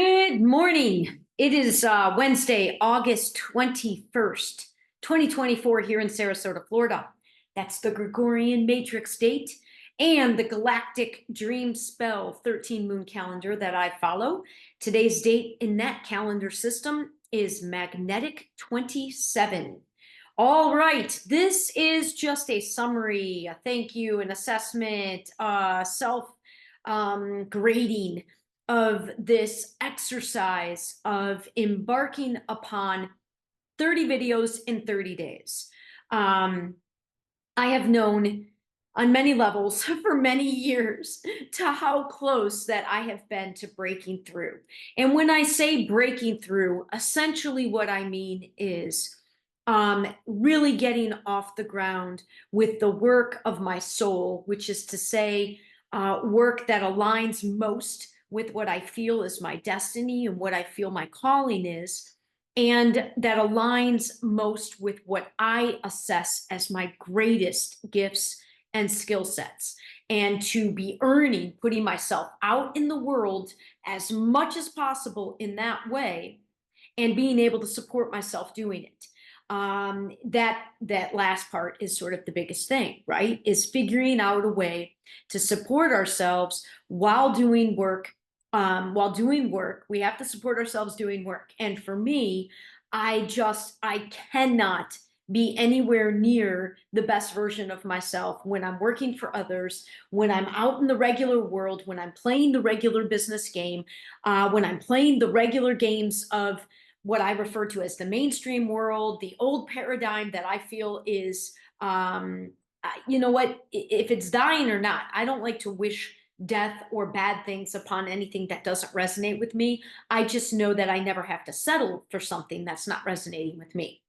Good morning. It is Wednesday, August 21st, 2024, here in Sarasota, Florida. That's the Gregorian matrix date and the Galactic Dreamspell 13 moon calendar that I follow. Today's date in that calendar system is Magnetic 27. All right, this is just a summary, a thank you, an assessment, self grading of this exercise of embarking upon 30 videos in 30 days. I have known on many levels for many years to how close that I have been to breaking through. And when I say breaking through, essentially what I mean is really getting off the ground with the work of my soul, which is to say, work that aligns most with what I feel is my destiny and what I feel my calling is, and that aligns most with what I assess as my greatest gifts and skill sets. And to be earning, putting myself out in the world as much as possible in that way, and being able to support myself doing it. That last part is sort of the biggest thing, right? Is figuring out a way to support ourselves while doing work. While doing work, we have to support ourselves doing work. And for me, I cannot be anywhere near the best version of myself when I'm working for others, when I'm out in the regular world, when I'm playing the regular business game, when I'm playing the regular games of what I refer to as the mainstream world, the old paradigm that I feel is, you know what, if it's dying or not, I don't like to wish death or bad things upon anything that doesn't resonate with me. I just know that I never have to settle for something that's not resonating with me.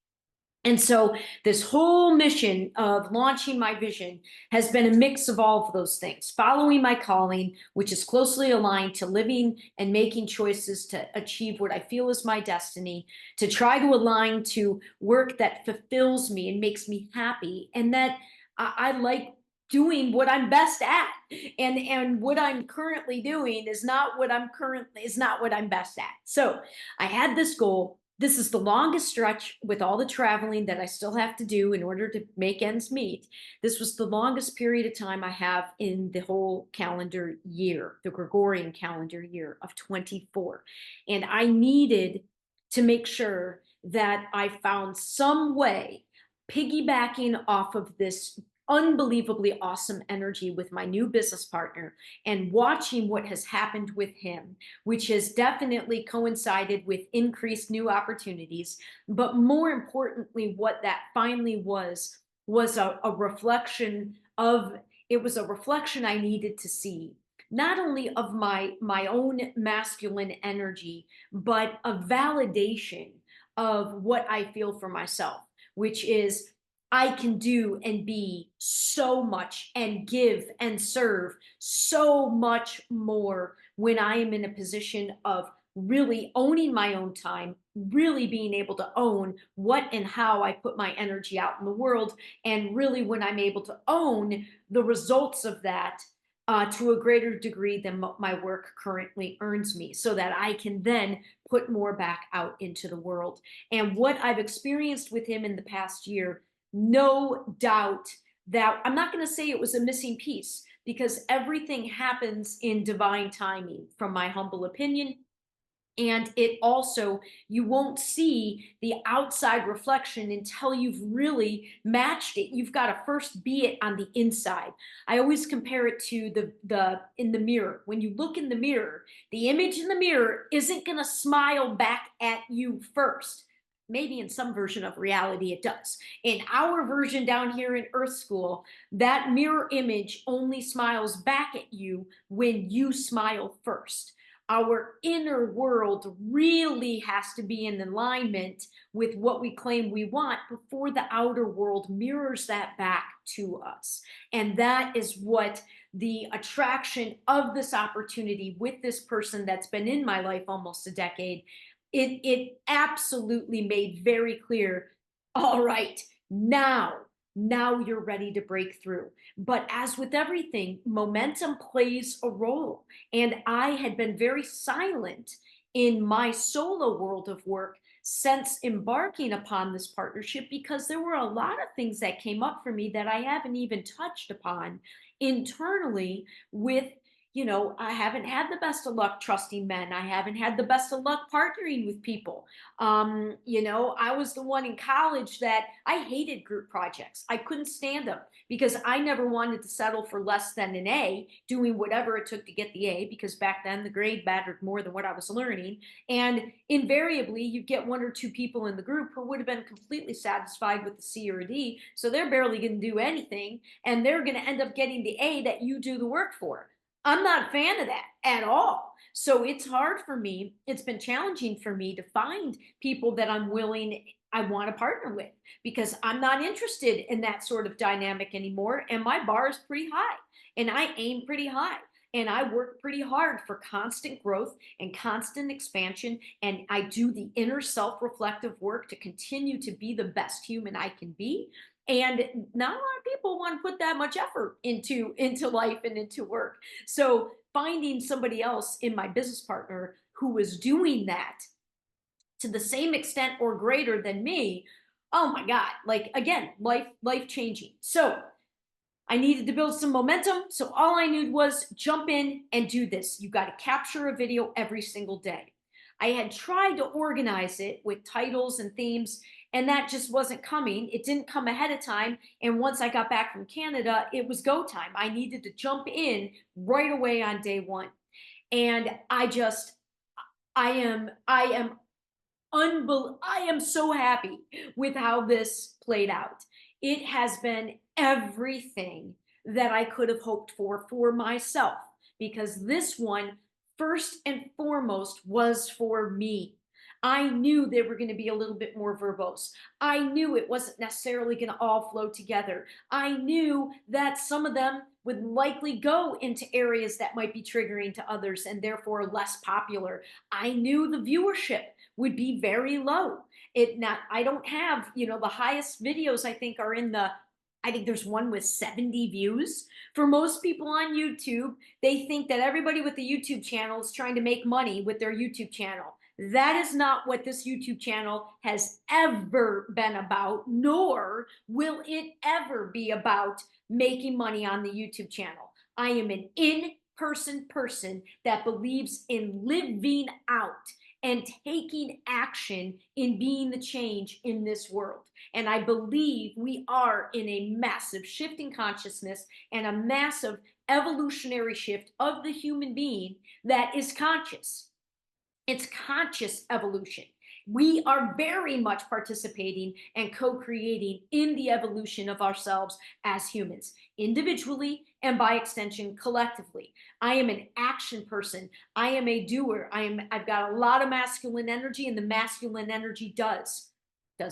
And so this whole mission of launching my vision has been a mix of all of those things, following my calling, which is closely aligned to living and making choices to achieve what I feel is my destiny, to try to align to work that fulfills me and makes me happy, and that I like doing what I'm best at. And what I'm currently doing is not what I'm best at. So I had this goal. This is the longest stretch with all the traveling that I still have to do in order to make ends meet. This was the longest period of time I have in the whole calendar year, the Gregorian calendar year of 24. And I needed to make sure that I found some way, piggybacking off of this unbelievably awesome energy with my new business partner and watching what has happened with him, which has definitely coincided with increased new opportunities. But more importantly, what that finally was a reflection of, it was a reflection I needed to see, not only of my own masculine energy, but a validation of what I feel for myself, which is I can do and be so much and give and serve so much more when I am in a position of really owning my own time, really being able to own what and how I put my energy out in the world, and really when I'm able to own the results of that to a greater degree than my work currently earns me, so that I can then put more back out into the world. And what I've experienced with him in the past year, no doubt that I'm not going to say it was a missing piece, because everything happens in divine timing, from my humble opinion. And it also, you won't see the outside reflection until you've really matched it. You've got to first be it on the inside. I always compare it to the in the mirror. When you look in the mirror, the image in the mirror isn't going to smile back at you first. Maybe in some version of reality it does. In our version down here in Earth School, that mirror image only smiles back at you when you smile first. Our inner world really has to be in alignment with what we claim we want before the outer world mirrors that back to us. And that is what the attraction of this opportunity with this person that's been in my life almost a decade, it absolutely made very clear. All right, now you're ready to break through. But as with everything, momentum plays a role. And I had been very silent in my solo world of work since embarking upon this partnership, because there were a lot of things that came up for me that I haven't even touched upon internally with, I haven't had the best of luck trusting men. I haven't had the best of luck partnering with people. I was the one in college that I hated group projects. I couldn't stand them because I never wanted to settle for less than an A, doing whatever it took to get the A, because back then the grade mattered more than what I was learning. And invariably, you get one or two people in the group who would have been completely satisfied with the C or a D. So they're barely going to do anything, and they're going to end up getting the A that you do the work for. I'm not a fan of that at all. So it's hard for me. It's been challenging for me to find people that I want to partner with, because I'm not interested in that sort of dynamic anymore. And my bar is pretty high, and I aim pretty high, and I work pretty hard for constant growth and constant expansion. And I do the inner self reflective work to continue to be the best human I can be. And not a lot of people want to put that much effort into life and into work. So finding somebody else in my business partner who was doing that to the same extent or greater than me, oh my God, like, again, life changing. So I needed to build some momentum. So all I knew was jump in and do this. You got to capture a video every single day. I had tried to organize it with titles and themes, and that just wasn't coming. It didn't come ahead of time. And once I got back from Canada, it was go time. I needed to jump in right away on day one. And I am so happy with how this played out. It has been everything that I could have hoped for myself, because this one, first and foremost, was for me. I knew they were going to be a little bit more verbose. I knew it wasn't necessarily going to all flow together. I knew that some of them would likely go into areas that might be triggering to others and therefore less popular. I knew the viewership would be very low. I don't have, the highest videos I think are I think there's one with 70 views. For most people on YouTube, they think that everybody with a YouTube channel is trying to make money with their YouTube channel. That is not what this YouTube channel has ever been about, nor will it ever be about making money on the YouTube channel. I am an in-person person that believes in living out and taking action in being the change in this world. And I believe we are in a massive shift in consciousness and a massive evolutionary shift of the human being that is conscious. It's conscious evolution. We are very much participating and co-creating in the evolution of ourselves as humans, individually and by extension, collectively. I am an action person. I am a doer. I've got a lot of masculine energy, and the masculine energy does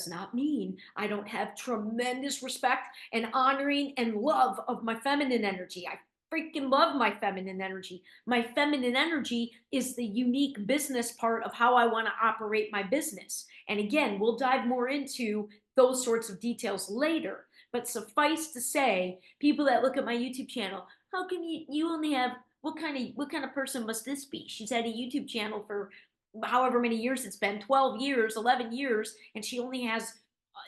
not mean I don't have tremendous respect and honoring and love of my feminine energy. I freaking love my feminine energy. My feminine energy is the unique business part of how I want to operate my business. And again, we'll dive more into those sorts of details later. But suffice to say, people that look at my YouTube channel, how can you only have, what kind of person must this be? She's had a YouTube channel for however many years it's been, 12 years, 11 years, and she only has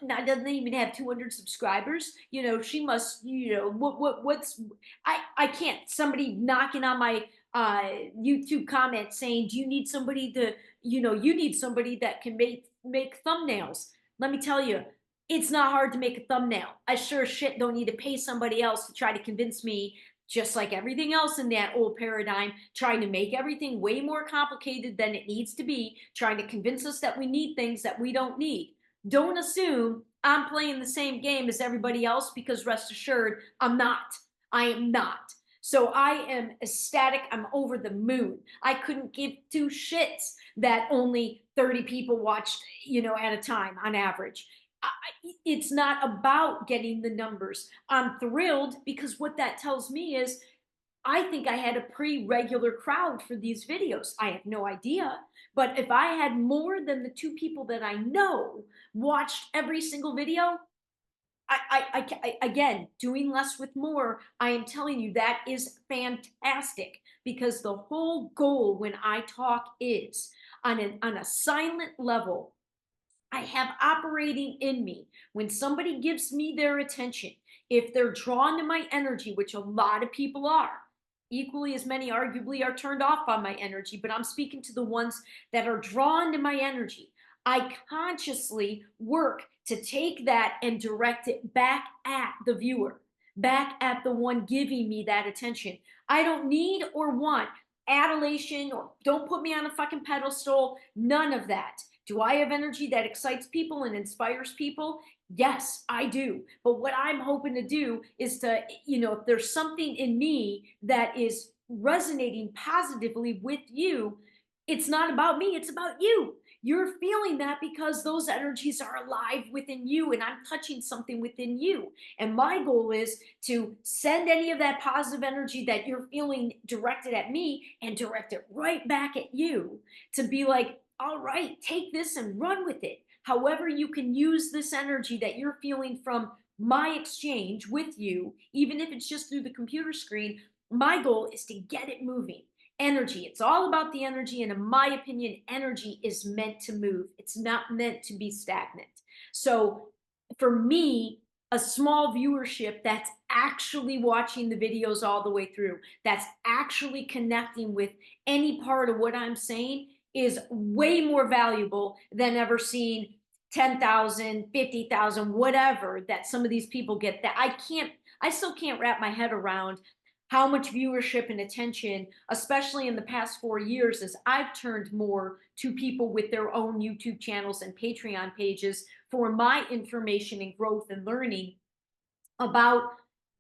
doesn't even have 200 subscribers. She must, what's, I can't, somebody knocking on my YouTube comment saying, do you need somebody to, you need somebody that can make thumbnails. Let me tell you, it's not hard to make a thumbnail. I sure as shit don't need to pay somebody else to try to convince me, just like everything else in that old paradigm, trying to make everything way more complicated than it needs to be, trying to convince us that we need things that we don't need. Don't assume I'm playing the same game as everybody else, because rest assured, I'm not. I am not. So I am ecstatic. I'm over the moon. I couldn't give two shits that only 30 people watched, at a time on average. It's not about getting the numbers. I'm thrilled, because what that tells me is I think I had a pretty regular crowd for these videos. I have no idea. But if I had more than the two people that I know watched every single video, again, doing less with more, I am telling you, that is fantastic, because the whole goal when I talk is on a silent level, I have operating in me. When somebody gives me their attention, if they're drawn to my energy, which a lot of people are, equally as many arguably are turned off by my energy, but I'm speaking to the ones that are drawn to my energy. I consciously work to take that and direct it back at the viewer, back at the one giving me that attention. I don't need or want adulation, or don't put me on a fucking pedestal, none of that. Do I have energy that excites people and inspires people? Yes, I do. But what I'm hoping to do is to, if there's something in me that is resonating positively with you, it's not about me, it's about you. You're feeling that because those energies are alive within you, and I'm touching something within you. And my goal is to send any of that positive energy that you're feeling directed at me and direct it right back at you, to be like, all right, take this and run with it. However, you can use this energy that you're feeling from my exchange with you, even if it's just through the computer screen. My goal is to get it moving. Energy, it's all about the energy. And in my opinion, energy is meant to move, it's not meant to be stagnant. So for me, a small viewership that's actually watching the videos all the way through, that's actually connecting with any part of what I'm saying, is way more valuable than ever seeing 10,000, 50,000, whatever that some of these people get. That I still can't wrap my head around how much viewership and attention, especially in the past 4 years, as I've turned more to people with their own YouTube channels and Patreon pages for my information and growth and learning about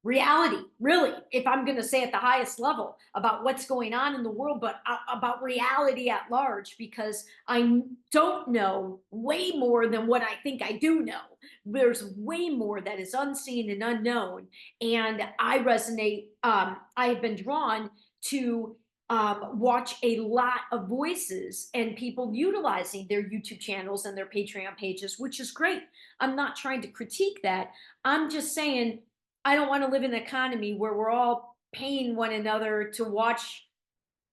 reality, really, if I'm going to say at the highest level, about what's going on in the world, but about reality at large, because I don't know way more than what I think I do know. There's way more that is unseen and unknown. And I resonate, I have been drawn to watch a lot of voices and people utilizing their YouTube channels and their Patreon pages, which is great. I'm not trying to critique that. I'm just saying, I don't want to live in an economy where we're all paying one another to watch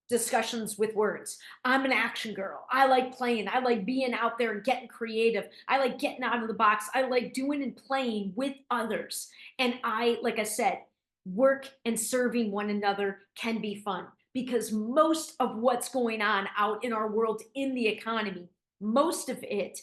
discussions with words. I'm an action girl. I like playing. I like being out there and getting creative. I like getting out of the box. I like doing and playing with others. And like I said, work and serving one another can be fun, because most of what's going on out in our world, in the economy, most of it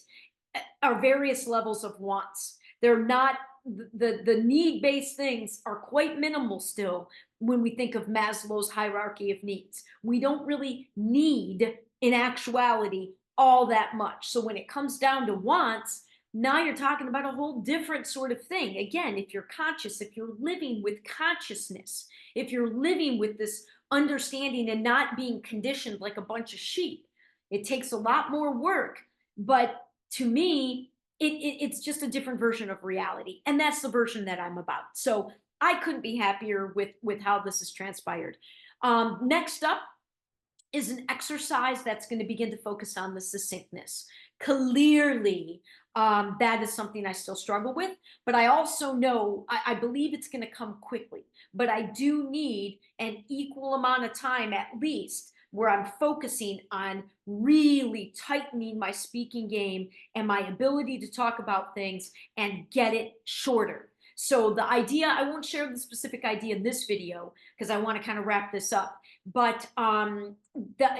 are various levels of wants. They're not, the need-based things are quite minimal still when we think of Maslow's hierarchy of needs. We don't really need, in actuality, all that much. So when it comes down to wants, now you're talking about a whole different sort of thing. Again, if you're conscious, if you're living with consciousness, if you're living with this understanding and not being conditioned like a bunch of sheep, it takes a lot more work. But to me, it's just a different version of reality. And that's the version that I'm about. So I couldn't be happier with how this has transpired. Next up is an exercise that's going to begin to focus on the succinctness. Clearly, that is something I still struggle with, but I also know, I believe it's going to come quickly, but I do need an equal amount of time at least, where I'm focusing on really tightening my speaking game and my ability to talk about things and get it shorter. So the idea, I won't share the specific idea in this video because I want to kind of wrap this up, but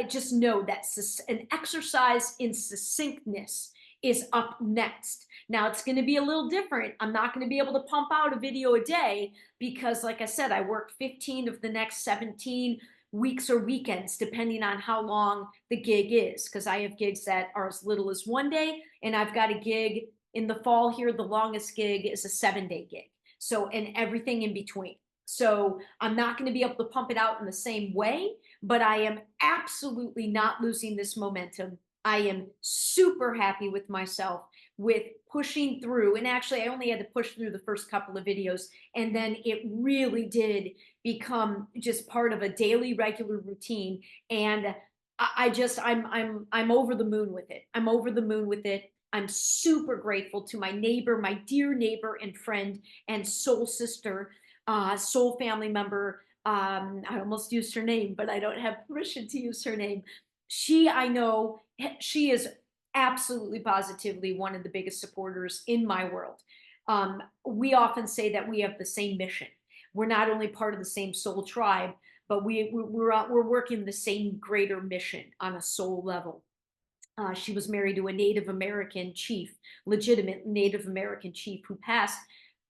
just know that an exercise in succinctness is up next. Now it's going to be a little different. I'm not going to be able to pump out a video a day because, like I said, I work 15 of the next 17 weeks or weekends, depending on how long the gig is, because I have gigs that are as little as 1 day, and I've got a gig in the fall here. The longest gig is a 7-day gig. So, and everything in between. So I'm not going to be able to pump it out in the same way, but I am absolutely not losing this momentum. I am super happy with myself with pushing through. And actually, I only had to push through the first couple of videos, and then it really did become just part of a daily regular routine. And I'm over the moon with it. I'm over the moon with it. I'm super grateful to my neighbor, my dear neighbor and friend and soul sister, soul family member. I almost used her name, but I don't have permission to use her name. I know she is absolutely positively one of the biggest supporters in my world. We often say that we have the same mission. We're not only part of the same soul tribe, but we're working the same greater mission on a soul level. She was married to a Native American chief, legitimate Native American chief who passed.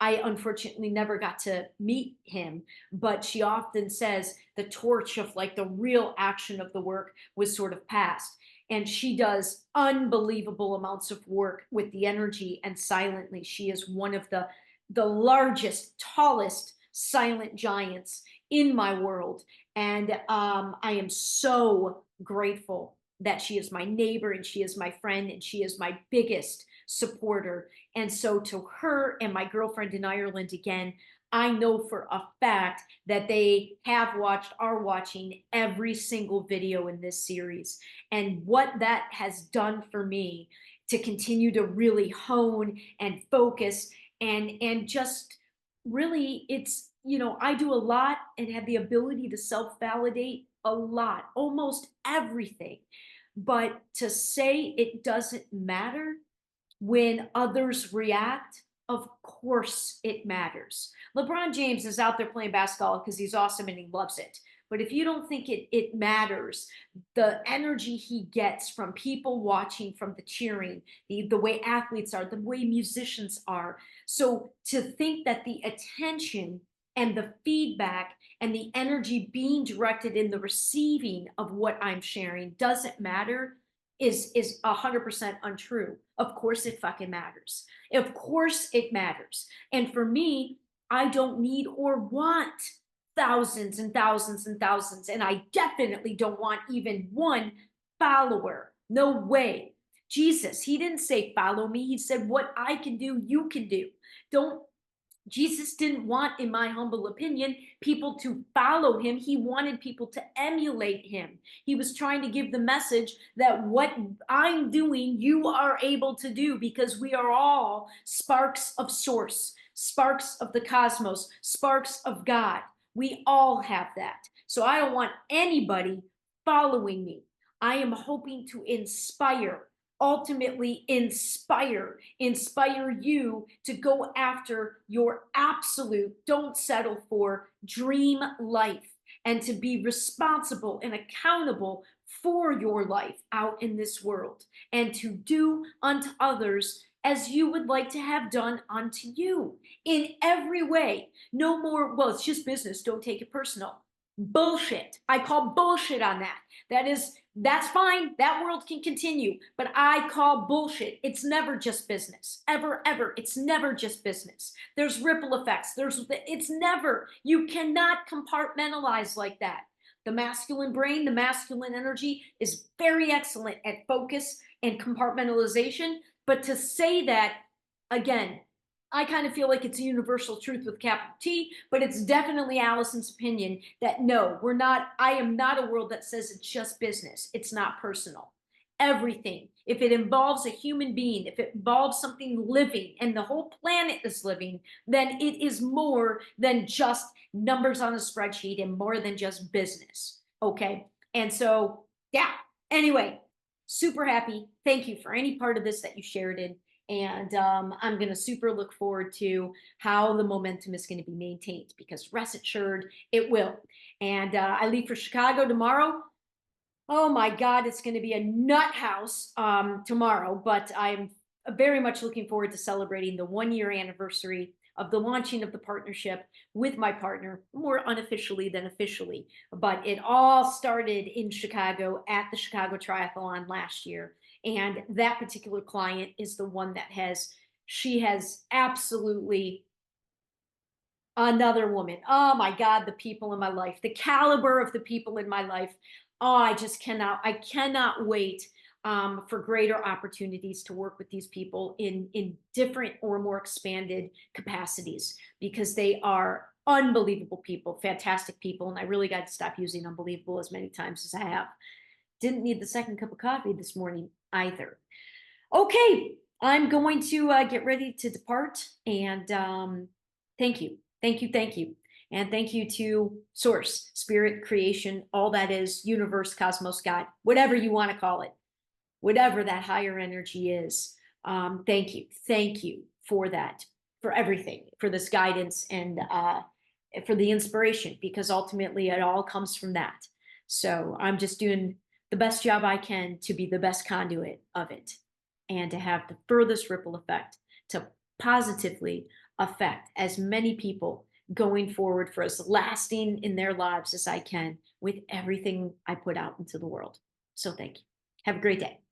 I unfortunately never got to meet him, but she often says the torch of like the real action of the work was sort of passed. And she does unbelievable amounts of work with the energy and silently. She is one of the largest, tallest silent giants in my world. And I am so grateful that she is my neighbor and she is my friend and she is my biggest supporter. And so to her and my girlfriend in Ireland again, I know for a fact that they have watched, are watching every single video in this series. And what that has done for me to continue to really hone and focus and just really, it's, you know, I do a lot and have the ability to self-validate a lot, almost everything. But to say it doesn't matter when others react, of course it matters. LeBron James is out there playing basketball because he's awesome and he loves it. But if you don't think it matters, the energy he gets from people watching, from the cheering, the way athletes are, the way musicians are. So to think that the attention and the feedback and the energy being directed in the receiving of what I'm sharing doesn't matter is 100% untrue. Of course it fucking matters. Of course it matters. And for me, I don't need or want thousands and thousands and thousands. And I definitely don't want even one follower. No way. Jesus, he didn't say follow me. He said what I can do, you can do. Don't Jesus didn't want, in my humble opinion, people to follow him. He wanted people to emulate him. He was trying to give the message that what I'm doing, you are able to do because we are all sparks of source, sparks of the cosmos, sparks of God. We all have that. So I don't want anybody following me. I am hoping to inspire, ultimately inspire you to go after your absolute, don't settle for, dream life, and to be responsible and accountable for your life out in this world, and to do unto others as you would like to have done unto you in every way. No more, well, it's just business, don't take it personal. Bullshit. I call bullshit on that. That's fine. That world can continue, but I call bullshit. It's never just business. Ever, ever. It's never just business. There's ripple effects. It's never, you cannot compartmentalize like that. The masculine brain, the masculine energy is very excellent at focus and compartmentalization. But to say that, again, I kind of feel like it's a universal truth with capital T, but it's definitely Alyson's opinion that no, I am not a world that says it's just business. It's not personal. Everything, if it involves a human being, if it involves something living and the whole planet is living, then it is more than just numbers on a spreadsheet and more than just business. Okay. And so, yeah, anyway, super happy. Thank you for any part of this that you shared in. And I'm going to super look forward to how the momentum is going to be maintained because rest assured it will. And I leave for Chicago tomorrow. Oh my God, it's going to be a nut house tomorrow, but I'm very much looking forward to celebrating the 1 year anniversary of the launching of the partnership with my partner, more unofficially than officially. But it all started in Chicago at the Chicago Triathlon last year. And that particular client is the one that she has absolutely another woman. Oh my God, the people in my life, the caliber of the people in my life. Oh, I cannot wait for greater opportunities to work with these people in different or more expanded capacities because they are unbelievable people, fantastic people. And I really got to stop using unbelievable as many times as I have. Didn't need the second cup of coffee this morning either. Okay, I'm going to get ready to depart. And thank you. Thank you. Thank you. And thank you to Source, Spirit, Creation, all that is, universe, cosmos, God, whatever you want to call it, whatever that higher energy is. Thank you. Thank you for that, for everything, for this guidance and for the inspiration, because ultimately it all comes from that. So I'm just doing the best job I can to be the best conduit of it and to have the furthest ripple effect to positively affect as many people going forward for as lasting in their lives as I can with everything I put out into the world. So thank you. Have a great day.